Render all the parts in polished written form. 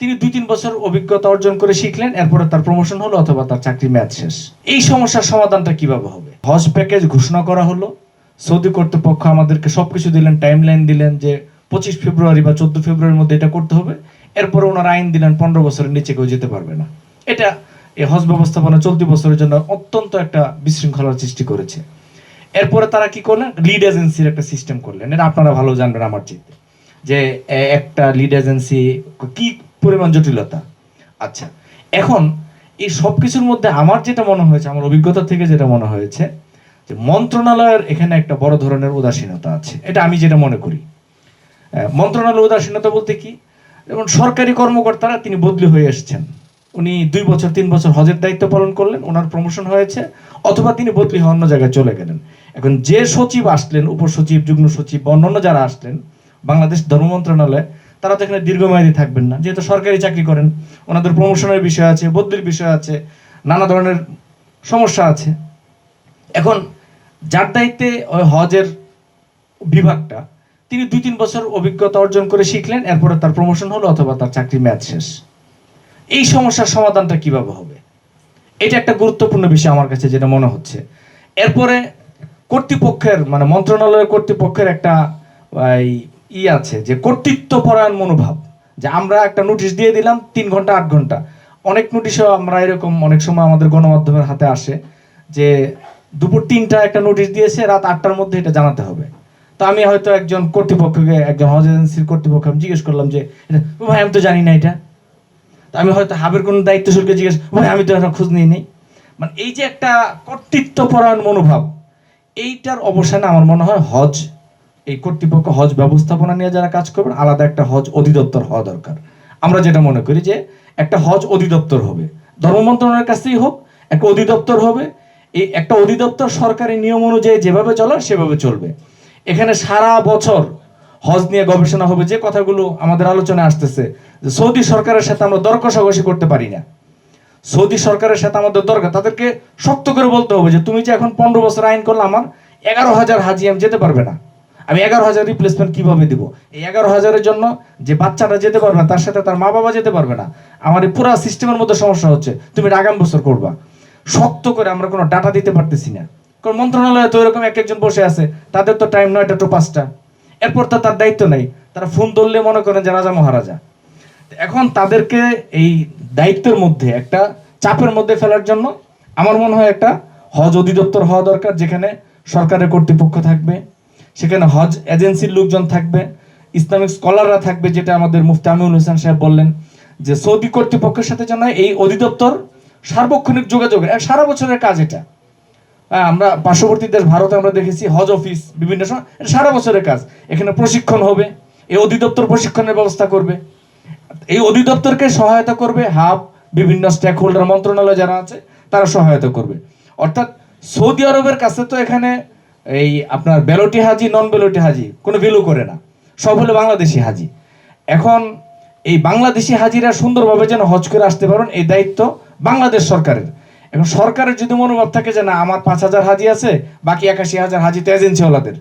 তিনি 2-3 বছর অভিজ্ঞতা অর্জন করে শিখলেন, এরপরে তার প্রমোশন হলো অথবা তার চাকরি মেয়াদ শেষ। এই সমস্যার সমাধানটা কিভাবে হবে? হজ প্যাকেজ ঘোষণা করা হলো, সৌদি কর্তৃপক্ষ আমাদেরকে সবকিছু দিলেন, টাইমলাইন দিলেন যে 25 ফেব্রুয়ারি বা 14 ফেব্রুয়ারির মধ্যে এটা করতে হবে। এরপরে ওনারা আইন দিলেন 15 বছরের নিচে কেউ যেতে পারবে না। এটা এই হজ ব্যবস্থাপনা চলতি বছরের জন্য অত্যন্ত একটা বিশৃঙ্খলার সৃষ্টি করেছে। এরপরে তারা কি করলেন? লিড এজেন্সির একটা সিস্টেম করলেন। এটা আপনারা ভালো জানবেন আমার চেয়ে, যে একটা লিড এজেন্সি কি পরিমাণ জটিলতা। আচ্ছা, এখন এই সব কিছুর মধ্যে আমার যেটা মনে হয়েছে, আমার অভিজ্ঞতা থেকে যেটা মনে হয়েছে, যে মন্ত্রণালয়ের এখানে একটা বড় ধরনের উদাসীনতা আছে। এটা আমি যেটা মনে করি। মন্ত্রণালয়ের উদাসীনতা বলতে কি, যেমন সরকারি কর্মকর্তারা তিনি বদলি হয়ে এসেছেন, উনি 2 বছর 3 বছর হজের দায়িত্ব পালন করলেন, ওনার প্রমোশন হয়েছে, অথবা তিনি বদলি হয়ে অন্য জায়গায় চলে গেলেন। এখন যে সচিব আসলেন, উপসচিব, যুগ্ম সচিব বা অন্যান্য যারা আসলেন বাংলাদেশ ধর্ম মন্ত্রণালয়ে, তারা তো এখানে দীর্ঘমেয়াদী থাকবেন না, যেহেতু সরকারি চাকরি করেন, ওনাদের প্রমোশনের বিষয় আছে, বদলির বিষয় আছে, নানা ধরনের সমস্যা আছে। এখন যার দায়িত্বে ওই হজের বিভাগটা, তিনি 2-3 বছর অভিজ্ঞতা অর্জন করে শিখলেন, এরপরে তার প্রমোশন হলো অথবা তার চাকরি মেয়াদ শেষ। এই সমস্যার সমাধানটা কিভাবে হবে? এটা একটা গুরুত্বপূর্ণ বিষয় আমার কাছে যেটা মনে হচ্ছে। এরপরে কর্তৃপক্ষের মানে মন্ত্রণালয়ের কর্তৃপক্ষের একটা আছে যে কর্তৃত্ব পরায়ণ মনোভাব, যে আমরা একটা নোটিশ দিয়ে দিলাম 3 ঘন্টা 8 ঘন্টা। অনেক নোটিশও আমরা এরকম অনেক সময় আমাদের গণমাধ্যমের হাতে আসে যে দুপুর 3টা একটা নোটিশ দিয়েছে, রাত 8টার মধ্যে এটা জানাতে হবে। তো আমি হয়তো একজন কর্তৃপক্ষকে, একজন হজ এজেন্সির কর্তৃপক্ষ আমি জিজ্ঞেস করলাম যে ভাই আমি তো জানি না এটা। আমি হয়তো হাবের কোনো দায়িত্বশীলকে জিজ্ঞেস, ভাই আমি তো এখন খোঁজ নিই নেই। মানে এই যে একটা কর্তৃত্বপরায়ণ মনোভাব, এইটার অবসানে আমার মনে হয় হজ এই কর্তৃপক্ষ, হজ ব্যবস্থাপনা নিয়ে যারা কাজ করবেন, আলাদা একটা হজ অধিদপ্তর হওয়া দরকার। আমরা যেটা মনে করি যে একটা হজ অধিদপ্তর হবে, ধর্ম মন্ত্রণালয়ের কাছেই হোক, একটা অধিদপ্তর হবে। এই একটা অধিদপ্তর সরকারি নিয়ম অনুযায়ী যেভাবে চলে সেভাবে চলবে। এখানে সারা বছর হজ নিয়ে গবেষণা হবে, যে কথাগুলো আমাদের আলোচনায় আসতেছে, যে সৌদি সরকারের সাথে আমরা দর কষাকষি করতে পারি না। সৌদি সরকারের সাথে আমাদের দরকার, তাদেরকে শক্ত করে বলতে হবে যে তুমি যে এখন 15 বছর আইন করলে, আমার 11,000 হাজি আমি যেতে পারবে না, আমি 11,000 রিপ্লেসমেন্ট কিভাবে দিব? এই 11,000-এর জন্য যে বাচ্চাটা যেতে পারবে না, তার সাথে তার মা বাবা যেতে পারবে না, আমার এই পুরো সিস্টেমের মধ্যে সমস্যা হচ্ছে, তুমি আগামী বছর করবা। শক্ত করে আমরা কোনো ডাটা দিতে পারতেছি না, কারণ মন্ত্রণালয়ে তো এরকম একজন বসে আছে, তাদের তো টাইম 9টা to 5টা, এরপর তো তার দায়িত্ব নেই, তারা ফোন ধরলে মনে করেন যে রাজা মহারাজা। এখন তাদেরকে এই দায়িত্বের মধ্যে একটা চাপের মধ্যে ফেলার জন্য আমার মনে হয় একটা হজ অধিদপ্তর হওয়া দরকার, যেখানে সরকারের কর্তৃপক্ষ থাকবে, সেখানে হজ এজেন্সির লোকজন থাকবে, ইসলামিক স্কলাররা থাকবে, যেটা আমাদের মুফতি আমিনুল হোসেন সাহেব বললেন, যে সৌদি কর্তৃপক্ষের সাথে যেন এই অধিদপ্তর সার্বক্ষণিক যোগাযোগের সারা বছরের কাজ। এটা আমরা পার্শ্ববর্তী দেশ ভারতে আমরা দেখেছি হজ অফিস বিভিন্ন সময়, এটা সারা বছরের কাজ। এখানে প্রশিক্ষণ হবে, এই অধিদপ্তর প্রশিক্ষণের ব্যবস্থা করবে, এই অধিদপ্তরকে সহায়তা করবে হাব, বিভিন্ন স্টেক হোল্ডার মন্ত্রণালয় যারা আছে তারা সহায়তা করবে। অর্থাৎ সৌদি আরবের কাছে তো এখানে এই আপনার ব্যালটি হাজি, নন ব্যালটি হাজি কোনো ভ্যালু করে না, সব হলো বাংলাদেশি হাজি। এখন এই বাংলাদেশি হাজিরা সুন্দরভাবে যেন হজ করে আসতে পারেন, এই দায়িত্ব বাংলাদেশ সরকারের। এখন সরকারের যদি মনোভাব থাকে যে না আমার 5,000 হাজি আছে, বাকি 81,000 হাজি তো এজেন্সিওয়ালাদের,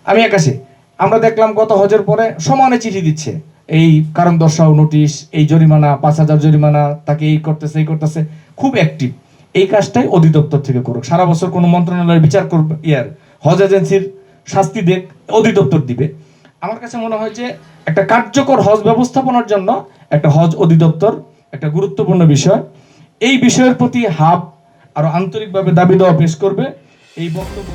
আমি 81, আমরা দেখলাম গত হজের পরে সমানে চিঠি দিচ্ছে, এই কারণ দর্শাও নোটিশ, এই জরিমানা 5,000 জরিমানা, তাকে এই করতেছে এই করতেছে, খুব অ্যাক্টিভ। এই কাজটাই অধিদপ্তর থেকে করুক, সারা বছর কোনো মন্ত্রণালয়ের বিচার করবে, হজ এজেন্সির শাস্তি দেখ, অধিদপ্তর দিবে। আমার কাছে মনে হয় যে একটা কার্যকর হজ ব্যবস্থাপনার জন্য একটা হজ অধিদপ্তর একটা গুরুত্বপূর্ণ বিষয়। এই বিষয়ের প্রতি হাব আরো আন্তরিকভাবে দাবি দেওয়া পেশ করবে। এই বক্তব্য